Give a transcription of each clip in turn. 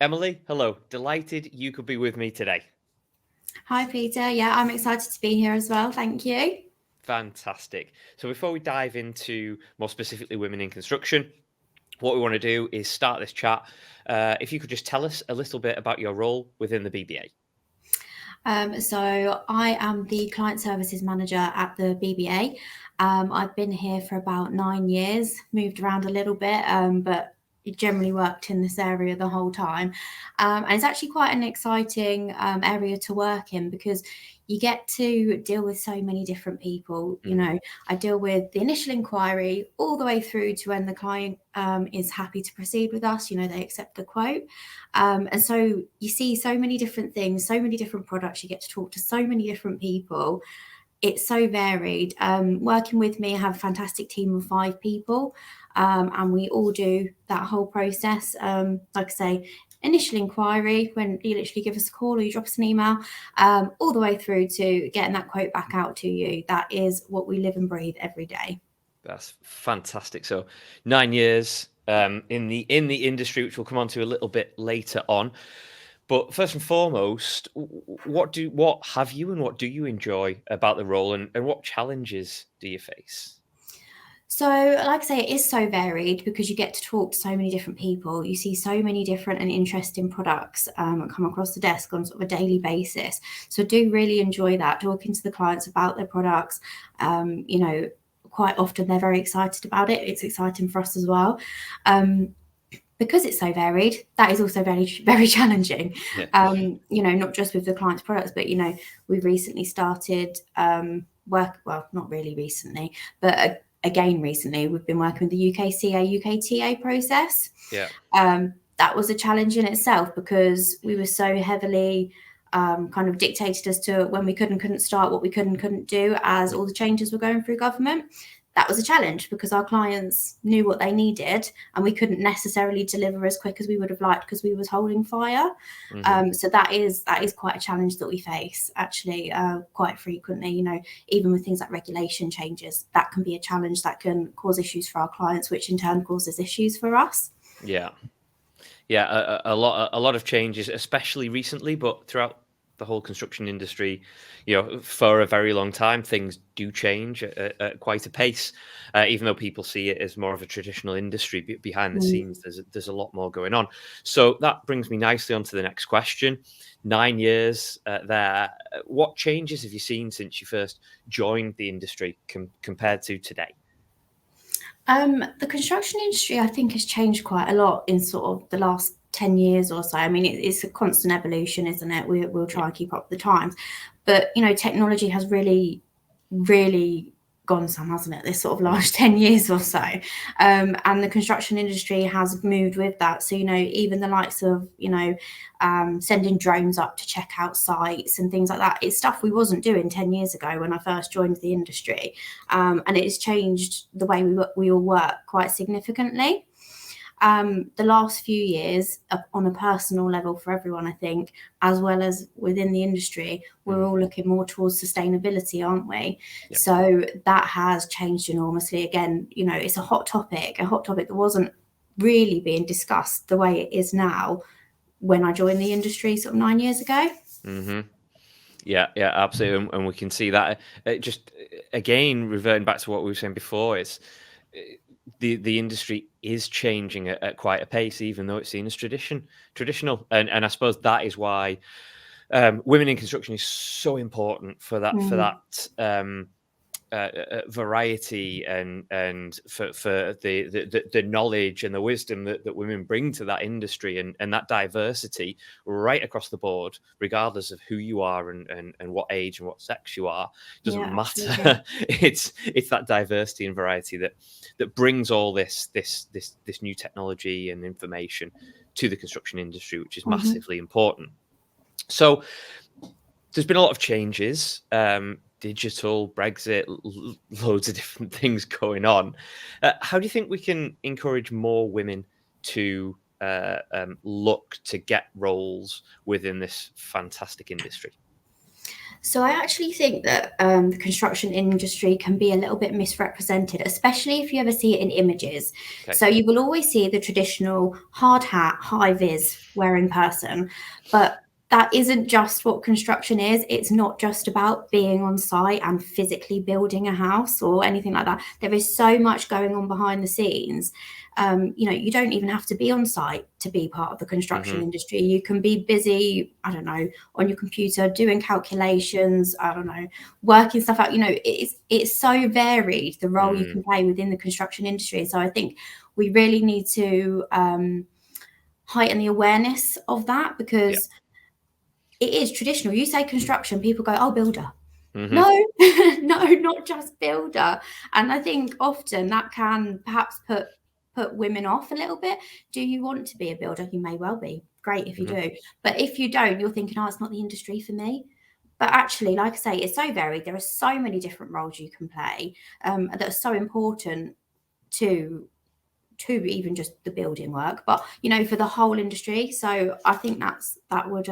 Emily, hello. Delighted you could be with me today. Hi, Peter. Yeah, I'm excited to be here as well. Thank you. Fantastic. So before we dive into more specifically women in construction, what we want to do is start this chat. If you could just tell us a little bit about your role within the BBA. So I am the client services manager at the BBA. I've been here for about 9 years, moved around a little bit, but generally worked in this area the whole time. And it's actually quite an exciting area to work in because you get to deal with so many different people. I deal with the initial inquiry all the way through to when the client is happy to proceed with us. They accept the quote. And so you see so many different things, so many different products. You get to talk to so many different people. It's so varied. Working with me, I have a fantastic team of 5 people, and we all do that whole process. Like I say, initial inquiry when you literally give us a call or you drop us an email, all the way through to getting that quote back out to you. That is what we live and breathe every day. That's fantastic. So 9 years in the industry, which we'll come on to a little bit later on. But first and foremost, what have you and what do you enjoy about the role, and what challenges do you face? So, like I say, it is so varied because you get to talk to so many different people. You see so many different and interesting products come across the desk on sort of a daily basis. So, I do really enjoy that, talking to the clients about their products. Quite often they're very excited about it. It's exciting for us as well. Because it's so varied, that is also very, very challenging. Yeah. Not just with the client's products, but we've recently started not really recently, but again recently, we've been working with the UKCA, UKTA process. Yeah. That was a challenge in itself because we were so heavily kind of dictated as to when we could and couldn't start, what we could and couldn't do as all the changes were going through government. That was a challenge because our clients knew what they needed and we couldn't necessarily deliver as quick as we would have liked because we was holding fire. So that is quite a challenge that we face actually quite frequently. Even with things like regulation changes, that can be a challenge that can cause issues for our clients, which in turn causes issues for us. Yeah. Yeah, a lot of changes, especially recently, but throughout the whole construction industry, for a very long time, things do change at quite a pace. Even though people see it as more of a traditional industry, behind the scenes, there's a lot more going on. So that brings me nicely on to the next question. 9 years there. What changes have you seen since you first joined the industry compared to today? The construction industry, I think, has changed quite a lot in sort of the last 10 years or so. I mean, it's a constant evolution, isn't it? We'll try and keep up with the times. But, technology has really, really gone some, hasn't it, this sort of last 10 years or so. And the construction industry has moved with that. So, even the likes of, sending drones up to check out sites and things like that, it's stuff we wasn't doing 10 years ago when I first joined the industry. And it has changed the way we all work quite significantly. The last few years, on a personal level for everyone, I think, as well as within the industry, we're all looking more towards sustainability, aren't we? Yeah. So that has changed enormously. Again, it's a hot topic that wasn't really being discussed the way it is now when I joined the industry sort of 9 years ago. Mm-hmm. Yeah, absolutely, and we can see that. Just again, reverting back to what we were saying before, it's the industry is changing at quite a pace, even though it's seen as traditional, and I suppose that is why women in construction is so important for that variety and for the knowledge and the wisdom that women bring to that industry and that diversity right across the board, regardless of who you are and what age and what sex you are. It doesn't matter. It's that diversity and variety that brings all this new technology and information to the construction industry, which is massively important. So there's been a lot of changes. Digital, Brexit, loads of different things going on. How do you think we can encourage more women to look to get roles within this fantastic industry? So I actually think that the construction industry can be a little bit misrepresented, especially if you ever see it in images. Okay. So you will always see the traditional hard hat, high vis wearing person, but that isn't just what construction is. It's not just about being on site and physically building a house or anything like that. There is so much going on behind the scenes. You don't even have to be on site to be part of the construction Hmm. industry. You can be busy, I don't know, on your computer doing calculations, I don't know, working stuff out. It's so varied, the role you can play within the construction industry. So I think we really need to heighten the awareness of that, Yeah. because it is traditional. You say construction, people go, oh, builder. Hmm. No, no, not just builder. And I think often that can perhaps put women off a little bit. Do you want to be a builder? You may well be. Great if you Hmm. do. But if you don't, you're thinking, oh, it's not the industry for me. But actually, like I say, it's so varied. There are so many different roles you can play that are so important to even just the building work, but for the whole industry. So I think that would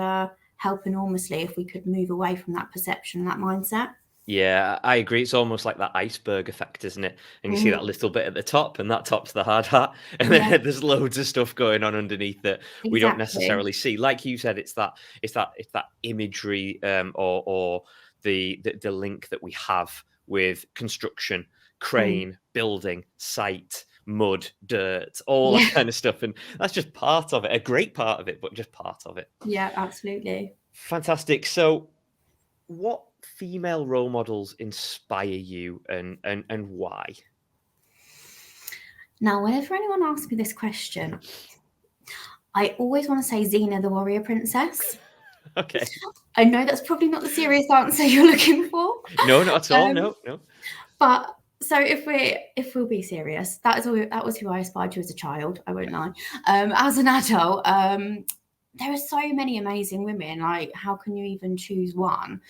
help enormously if we could move away from that perception, that mindset. Yeah, I agree. It's almost like that iceberg effect, isn't it? And you see that Mhm. little bit at the top, and that top's the hard hat, and Yeah, then there's loads of stuff going on underneath that we don't exactly. necessarily see. Like you said, it's that imagery, or the link that we have with construction, Mm. crane, building, site, mud, dirt, all that Yeah, kind of stuff, and that's just part of it, a great part of it, but just part of it. yeah, absolutely. Fantastic. So, what female role models inspire you, and why? Now, whenever anyone asks me this question, I always want to say Xena the Warrior Princess. Okay. I know that's probably not the serious answer you're looking for. No, not at all. Um, No, no. But so if we'll be serious, that was who I aspired to as a child. I won't lie. As an adult, there are so many amazing women. Like, how can you even choose one?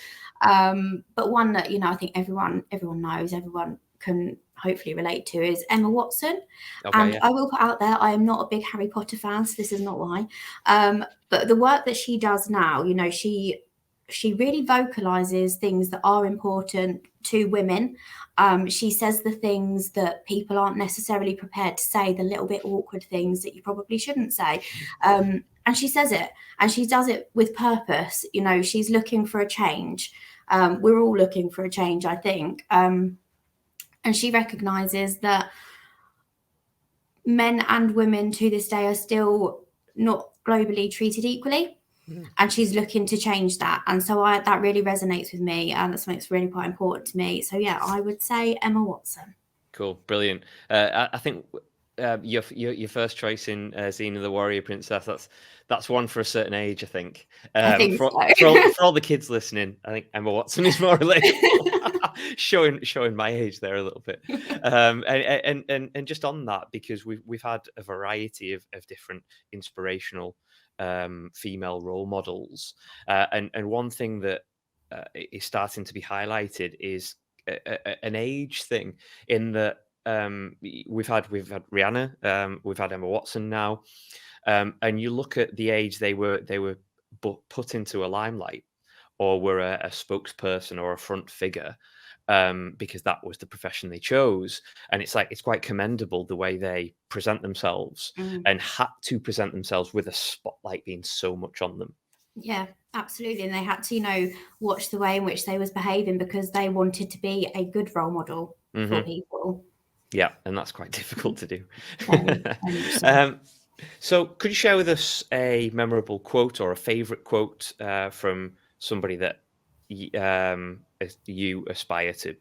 But one that I think everyone knows, everyone can hopefully relate to, is Emma Watson. Okay, And yeah. I will put out there, I am not a big Harry Potter fan, so this is not why. But the work that she does now, she really vocalizes things that are important to women. She says the things that people aren't necessarily prepared to say, the little bit awkward things that you probably shouldn't say. And she says it, and she does it with purpose. She's looking for a change. We're all looking for a change, I think. And she recognizes that men and women to this day are still not globally treated equally. Mhm. And she's looking to change that. And so that really resonates with me, and that's something that's really quite important to me. So yeah, I would say Emma Watson. Cool, brilliant. I think your first choice in Xena the Warrior Princess. That's one for a certain age, I think. I think For all the kids listening, I think Emma Watson is more relatable. showing my age there a little bit. And just on that, because we've had a variety of different inspirational female role models, and one thing that is starting to be highlighted is an age thing, in that we've had Rihanna, we've had Emma Watson now, and you look at the age they were put into a limelight, or were a spokesperson or a front figure, because that was the profession they chose. And it's quite commendable the way they present themselves, Mm, and had to present themselves with a spotlight being so much on them. yeah, absolutely. And they had to, watch the way in which they was behaving, because they wanted to be a good role model for Hmm. people. Yeah, and that's quite difficult to do. Very, very much so. um, So, could you share with us a memorable quote or a favorite quote from somebody that you aspire to?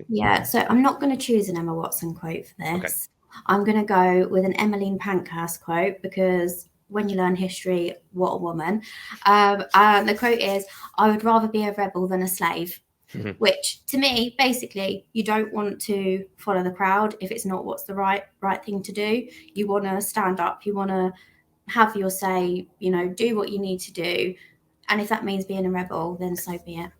Yeah, so I'm not going to choose an Emma Watson quote for Okay. this. I'm going to go with an Emmeline Pankhurst quote, because when you learn history, what a woman. And the quote is, I would rather be a rebel than a slave, which to me, basically, you don't want to follow the crowd if it's not what's the right thing to do. You want to stand up, you want to have your say, do what you need to do. And if that means being a rebel, then so be it.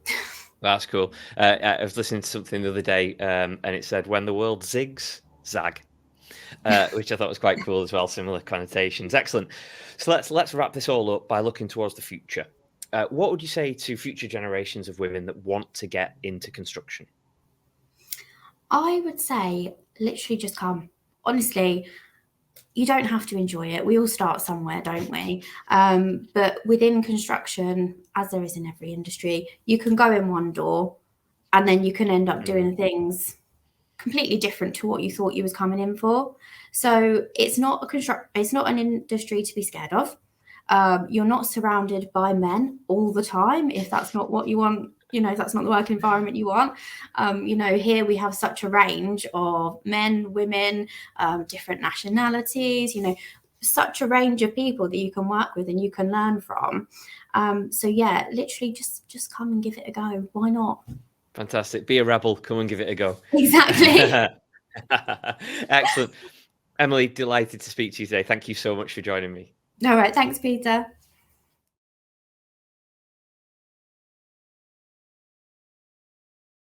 That's cool. I was listening to something the other day, and it said, "When the world zigs, zag," which I thought was quite cool as well. Similar connotations. Excellent. So let's wrap this all up by looking towards the future. what would you say to future generations of women that want to get into construction? I would say literally just come. Honestly, you don't have to enjoy it. We all start somewhere, don't we? But within construction, as there is in every industry, you can go in one door and then you can end up doing things completely different to what you thought you was coming in for. So it's not an industry to be scared of. You're not surrounded by men all the time if that's not what you want. If that's not the work environment you want. Here we have such a range of men, women, different nationalities, such a range of people that you can work with and you can learn from. So yeah, literally just come and give it a go. Why not? Fantastic. Be a rebel. Come and give it a go. Exactly. Excellent. Emily, delighted to speak to you today. Thank you so much for joining me. All right. Thanks, Peter.